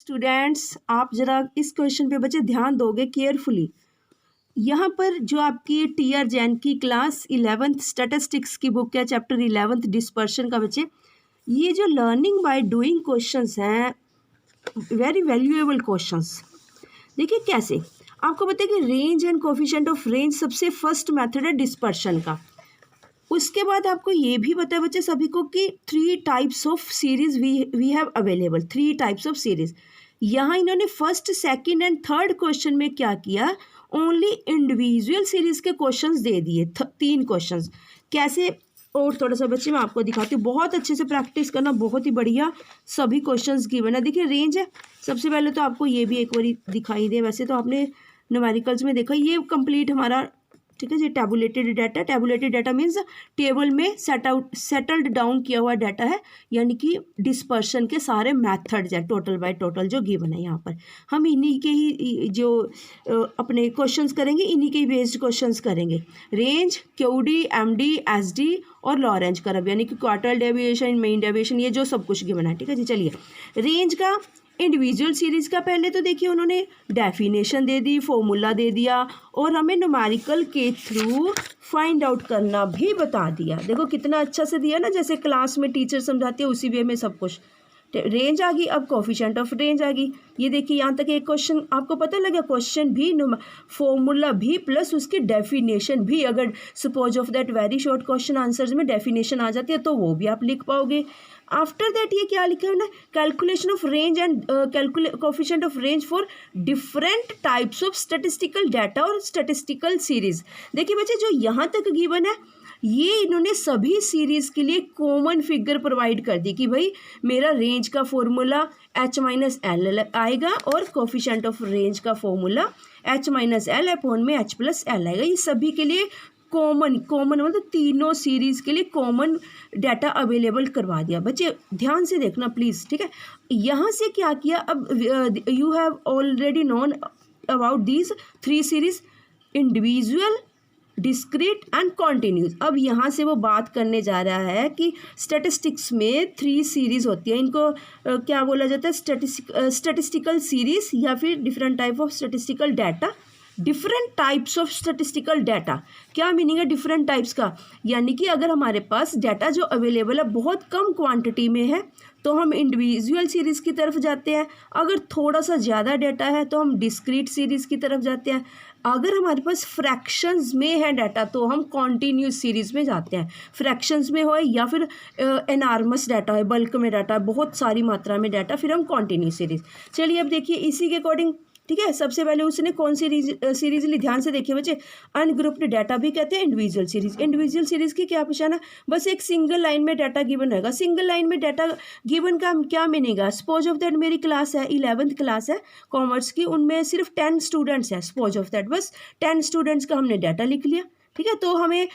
Students, आप ज़रा इस क्वेश्चन पे बच्चे ध्यान दोगे केयरफुली। यहाँ पर जो आपकी टीआर जैन की क्लास 11th स्टैटिस्टिक्स की बुक है, चैप्टर 11th डिस्पर्शन का बच्चे, ये जो लर्निंग बाय डूइंग क्वेश्चंस हैं, वेरी वैल्यूएबल क्वेश्चंस। देखिए कैसे, आपको पता है कि range and coefficient of range सबसे फर्स्ट मेथड है डिस्पर्शन का। उसके बाद आपको ये भी पता है बच्चे सभी को कि 3 types of series we have available, 3 types of series. यहाँ इन्होंने first, second and third question में क्या किया, ओनली इंडिविजुअल सीरीज के क्वेश्चंस दे दिए, 3 क्वेश्चंस। कैसे, और थोड़ा सा बच्चे मैं आपको दिखाती हूँ, बहुत अच्छे से प्रैक्टिस करना, बहुत ही बढ़िया सभी क्वेश्चंस गिवन है। देखिए रेंज है, सबसे पहले तो आपको ये भी एक बार दिखाई दे, वैसे तो आपने न्यूमेरिकल्स में देखा, ये कंप्लीट हमारा, ठीक है जी, tabulated data. Tabulated data means table में सेटल्ड डाउन किया हुआ डाटा है, यानी कि डिस्पर्शन के सारे मेथड्स हैं, टोटल बाय टोटल जो गिवन है। यहाँ पर हम इन्हीं के ही जो अपने क्वेश्चंस करेंगे, इन्हीं के ही बेस्ड क्वेश्चंस करेंगे। रेंज, क्यूडी, एमडी, एसडी और लॉरेंज कर्व, यानी कि क्वार्टल डेविएशन, मेन डेविएशन, ये जो सब कुछ गिवन है। ठीक है जी, चलिए रेंज का इंडिविजुअल सीरीज़ का पहले तो देखिए उन्होंने डेफिनेशन दे दी, फॉर्मूला दे दिया और हमें न्यूमेरिकल के थ्रू फाइंड आउट करना भी बता दिया। देखो कितना अच्छा से दिया ना, जैसे क्लास में टीचर समझाते हैं उसी वे में सब कुछ। रेंज आ गई, अब कोफिशिएंट ऑफ रेंज आ गई। ये देखिए यहाँ तक एक क्वेश्चन आपको पता लगा, क्वेश्चन भी, फॉर्मूला भी, प्लस उसकी डेफिनेशन भी। अगर suppose of that very short question answers में डेफिनेशन आ जाती है तो वो भी आप लिख पाओगे। आफ्टर दैट ये क्या लिखा है ना, calculation of range and coefficient of range for different types of statistical data और स्टैटिस्टिकल सीरीज। देखिए बच्चे जो यहाँ तक गिवन है, ये इन्होंने सभी सीरीज़ के लिए कॉमन फिगर प्रोवाइड कर दी कि भाई मेरा रेंज का फॉर्मूला H-L आएगा और कोफिशिएंट ऑफ रेंज का फॉर्मूला H-L अपॉन में H+L आएगा। ये सभी के लिए कॉमन मतलब तीनों सीरीज़ के लिए कॉमन डाटा अवेलेबल करवा दिया। बच्चे ध्यान से देखना प्लीज़, ठीक है। यहाँ से क्या किया, अब you have already known about these 3 series, individual, discrete and continuous. अब यहाँ से वो बात करने जा रहा है कि स्टैटिस्टिक्स में 3 सीरीज़ होती है, इनको क्या बोला जाता है, स्टैटिस्टिकल सीरीज़ या फिर different type of statistical data. Different types of statistical data, क्या मीनिंग है डिफरेंट टाइप्स का, यानी कि अगर हमारे पास डाटा जो अवेलेबल है बहुत कम क्वांटिटी में है तो हम इंडिविजुअल सीरीज़ की तरफ जाते हैं, अगर थोड़ा सा ज़्यादा डाटा है तो हम डिस्क्रीट सीरीज़ की तरफ जाते हैं, अगर हमारे पास फ्रैक्शंस में है डाटा तो हम कॉन्टीन्यूस सीरीज़ में जाते हैं। फ्रैक्शंस में हो या फिर एनार्मस डाटा है, बल्क में डाटा, बहुत सारी मात्रा में डाटा, फिर हम कॉन्टीन्यूस सीरीज़। चलिए अब देखिए इसी के अकॉर्डिंग, ठीक है, सबसे पहले उसने कौन सी सीरीज ली, ध्यान से देखिए बच्चे, अनग्रुप्ड डाटा भी कहते हैं इंडिविजुअल सीरीज। इंडिविजुअल सीरीज की क्या पहचान है, बस एक सिंगल लाइन में डाटा गिवन रहेगा। सिंगल लाइन में डाटा गिवन का क्या मीनिंग है, सपोज ऑफ दैट मेरी क्लास है 11th क्लास है कॉमर्स की, उनमें सिर्फ 10 स्टूडेंट्स हैं, सपोज ऑफ दैट बस 10 स्टूडेंट्स का हमने डाटा लिख लिया। ठीक है, तो हमें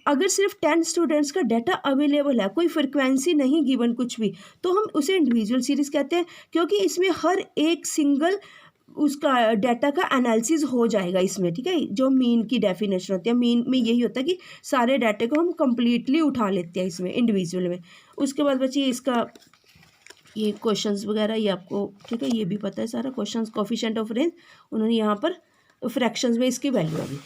अगर सिर्फ 10 स्टूडेंट्स का डाटा अवेलेबल है, कोई फ्रिक्वेंसी नहीं गिवन कुछ भी, तो हम उसे इंडिविजुअल सीरीज कहते हैं, क्योंकि इसमें हर एक सिंगल उसका डाटा का एनालिसिस हो जाएगा इसमें। ठीक है, जो मीन की डेफिनेशन होती है, मीन में यही होता है कि सारे डाटे को हम कंप्लीटली उठा लेते हैं इसमें इंडिविजुअल में। उसके बाद बच्चे इसका ये क्वेश्चंस वगैरह ये आपको, ठीक है, ये भी पता है सारा क्वेश्चंस। कोफिशिएंट ऑफ रेंज उन्होंने यहाँ पर फ्रैक्शंस में इसकी वैल्यू आ गई।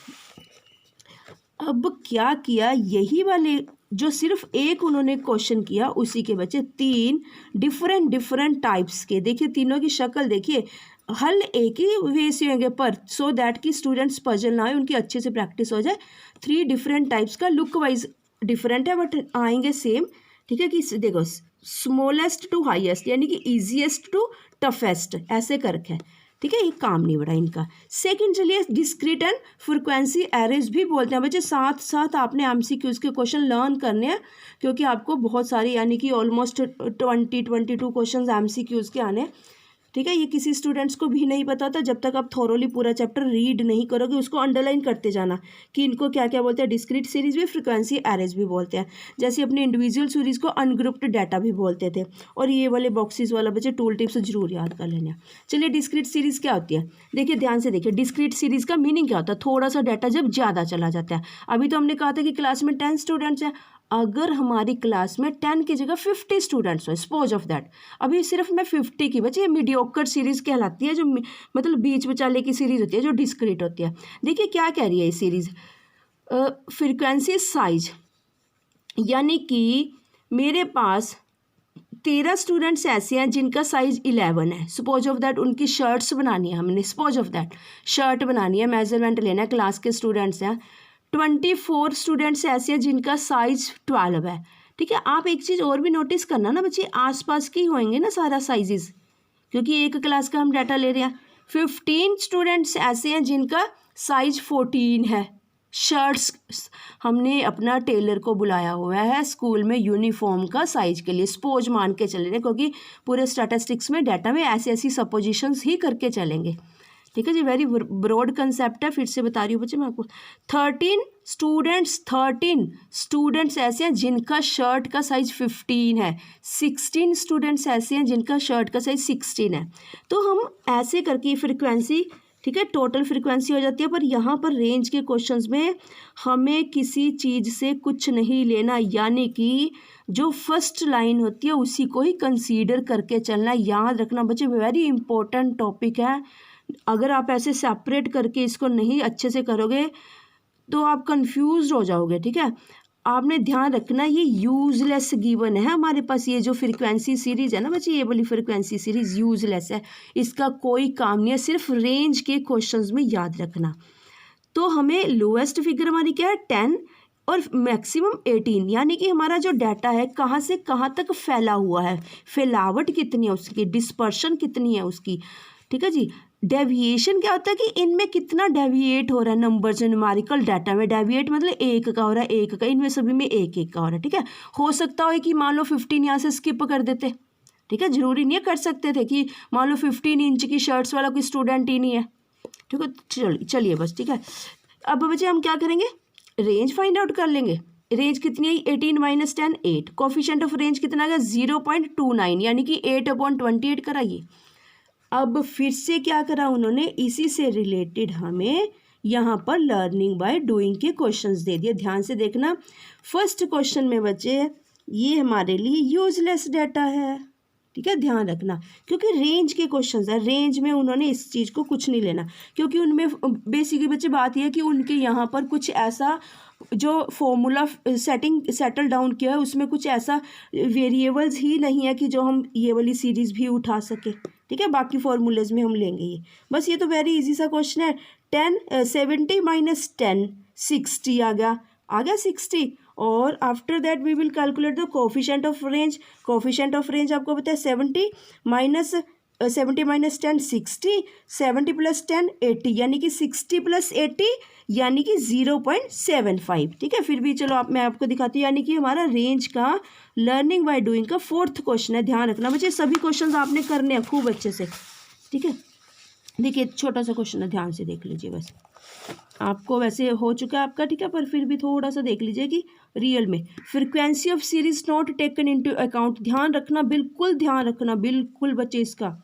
अब क्या किया, यही वाले जो सिर्फ एक उन्होंने क्वेश्चन किया, उसी के बच्चे 3 डिफरेंट टाइप्स के, देखिए तीनों की शक्ल देखिए, हल एक ही वे से होंगे पर सो दैट कि स्टूडेंट्स पजल ना हो, उनकी अच्छे से प्रैक्टिस हो जाए। 3 डिफरेंट टाइप्स का, लुक वाइज डिफरेंट है बट आएंगे सेम। ठीक है, कि देखो स्मॉलेस्ट टू हाईएस्ट, यानी कि ईजीएस्ट टू टफेस्ट, ऐसे करके है। ठीक है, ये काम नहीं बढ़ा इनका। सेकंड चलिए डिस्क्रीट एंड फ्रिक्वेंसी एरेज भी बोलते हैं बच्चे। साथ साथ आपने एमसीक्यूज के क्वेश्चन लर्न करने हैं, क्योंकि आपको बहुत सारे, यानी कि ऑलमोस्ट 22 क्वेश्चन एमसीक्यूज के आने हैं। ठीक है, ये किसी स्टूडेंट्स को भी नहीं पता होता जब तक आप थोरोली पूरा चैप्टर रीड नहीं करोगे, उसको अंडरलाइन करते जाना कि इनको क्या क्या बोलते हैं। डिस्क्रीट सीरीज भी, फ्रिक्वेंसी एरेज भी बोलते हैं, जैसे अपने इंडिविजुअल सीरीज को अनग्रुप्ड डाटा भी बोलते थे। और ये वाले बॉक्सेस वाला बच्चे टूल टिप्स जरूर याद कर लेना। चलिए डिस्क्रीट सीरीज क्या होती है, देखिए ध्यान से देखिए, डिस्क्रीट सीरीज का मीनिंग क्या होता है, थोड़ा सा डाटा जब ज़्यादा चला जाता है। अभी तो हमने कहा था कि क्लास में 10 स्टूडेंट्स हैं, अगर हमारी क्लास में 10 की जगह 50 स्टूडेंट्स हो, सपोज ऑफ दैट, अभी सिर्फ मैं 50 की बच्चे, ये मीडियोकर सीरीज़ कहलाती है, जो मतलब बीच बचाले की सीरीज़ होती है, जो डिस्क्रीट होती है। देखिए क्या कह रही है ये सीरीज़, फ्रीक्वेंसी साइज, यानी कि मेरे पास 13 स्टूडेंट्स ऐसे हैं जिनका साइज़ 11 है, सपोज ऑफ दैट उनकी शर्ट्स बनानी है हमने, सपोज ऑफ दैट शर्ट बनानी है, मेजरमेंट लेना है, क्लास के स्टूडेंट्स हैं। 24 स्टूडेंट्स ऐसे हैं जिनका साइज़ 12 है, ठीक है। आप एक चीज़ और भी नोटिस करना ना बच्चे, आसपास के ही होंगे ना सारा साइजेस, क्योंकि एक क्लास का हम डाटा ले रहे हैं। 15 स्टूडेंट्स ऐसे हैं जिनका साइज़ 14 है। शर्ट्स हमने अपना टेलर को बुलाया हुआ है स्कूल में यूनिफॉर्म का साइज के लिए, सपोज मान के चल रहे हैं, क्योंकि पूरे स्टैटिस्टिक्स में डाटा में ऐसी ऐसी सपोजिशंस ही करके चलेंगे, ठीक है जी। वेरी ब्रॉड कंसेप्ट है, फिर से बता रही हूँ बच्चे मैं आपको। 13 स्टूडेंट्स ऐसे हैं जिनका शर्ट का साइज 15 है। 16 स्टूडेंट्स ऐसे हैं जिनका शर्ट का साइज 16 है। तो हम ऐसे करके फ्रिक्वेंसी, ठीक है, टोटल फ्रिक्वेंसी हो जाती है। पर यहाँ पर रेंज के क्वेश्चंस में हमें किसी चीज़ से कुछ नहीं लेना, यानी कि जो फर्स्ट लाइन होती है उसी को ही कंसीडर करके चलना। याद रखना बच्चे, वेरी इंपॉर्टेंट टॉपिक है। अगर आप ऐसे सेपरेट करके इसको नहीं अच्छे से करोगे तो आप कंफ्यूज हो जाओगे, ठीक है। आपने ध्यान रखना ये यूजलेस गिवन है हमारे पास, ये जो फ्रीक्वेंसी सीरीज़ है ना बच्चे, ये वाली फ्रीक्वेंसी सीरीज़ यूजलेस है, इसका कोई काम नहीं है, सिर्फ रेंज के क्वेश्चंस में याद रखना। तो हमें लोएस्ट फिगर हमारी क्या है 10 और मैक्सिमम 18, यानी कि हमारा जो डाटा है कहाँ से कहाँ तक फैला हुआ है, फैलावट कितनी है उसकी, डिस्पर्शन कितनी है उसकी, ठीक है जी। डेविएशन क्या होता है कि इनमें कितना डेविएट हो रहा है, नंबर्स न्यूमेरिकल डाटा में डेविएट मतलब एक का हो रहा है, एक का, इनमें सभी में एक एक का हो रहा है, ठीक है। हो सकता है कि मान लो 15 यहाँ से स्किप कर देते, ठीक है, जरूरी नहीं है, कर सकते थे कि मान लो 15 इंच की शर्ट्स वाला कोई स्टूडेंट ही नहीं है, ठीक है। चलिए बस, ठीक है। अब बच्चे हम क्या करेंगे, रेंज फाइंड आउट कर लेंगे। रेंज कितनी है, 18 - 10 8, कोफिशिएंट ऑफ रेंज कितना आ गया 0.29, यानी कि 8/28 कराइए। अब फिर से क्या करा उन्होंने, इसी से रिलेटेड हमें यहाँ पर लर्निंग बाय डूइंग के क्वेश्चंस दे दिए। ध्यान से देखना, फर्स्ट क्वेश्चन में बच्चे ये हमारे लिए यूजलेस डाटा है, ठीक है, ध्यान रखना, क्योंकि रेंज के क्वेश्चंस है, रेंज में उन्होंने इस चीज़ को कुछ नहीं लेना, क्योंकि उनमें बेसिकली बच्चे बात यह है कि उनके यहाँ पर कुछ ऐसा जो फॉर्मूला सेटल डाउन किया है उसमें कुछ ऐसा वेरिएबल्स ही नहीं है कि जो हम ये वाली सीरीज़ भी उठा सके, ठीक है। बाकी फॉर्मूलेज में हम लेंगे ये, बस ये तो वेरी इजी सा क्वेश्चन है। 70 - 10 60 आ गया 60, और after that we will calculate the coefficient of range. Coefficient of range आपको पता है 70 - 10 60, 70 + 10 80, यानी कि 60 + 80 यानी कि 0.75, ठीक है। फिर भी चलो मैं आपको दिखाती हूँ, यानी कि हमारा रेंज का लर्निंग बाय डूइंग का 4th क्वेश्चन है। ध्यान रखना बच्चे, सभी क्वेश्चन आपने करने हैं खूब अच्छे से, ठीक है। देखिए छोटा सा क्वेश्चन है, ध्यान से देख लीजिए, बस आपको वैसे हो चुका है आपका, ठीक है, पर फिर भी थोड़ा सा देख लीजिए कि रियल में frequency of series not taken into account. ध्यान रखना, बिल्कुल ध्यान रखना, बिल्कुल बच्चे इसका,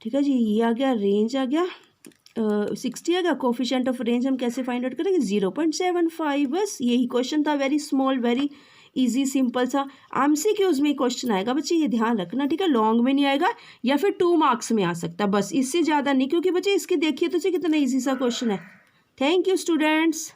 ठीक है जी। ये आ गया, रेंज आ गया 60 आ गया, कोफिशिएंट ऑफ रेंज हम कैसे फाइंड आउट करेंगे 0.75, बस यही क्वेश्चन था, very small, very easy, simple सा। एमसीक्यूज में क्वेश्चन आएगा बच्चे, ये ध्यान रखना, ठीक है। लॉन्ग में नहीं आएगा, या फिर 2 मार्क्स में आ सकता है, बस इससे ज़्यादा नहीं, क्योंकि बच्चे इसके देखिए तो कितना इजी सा क्वेश्चन है। Thank you students.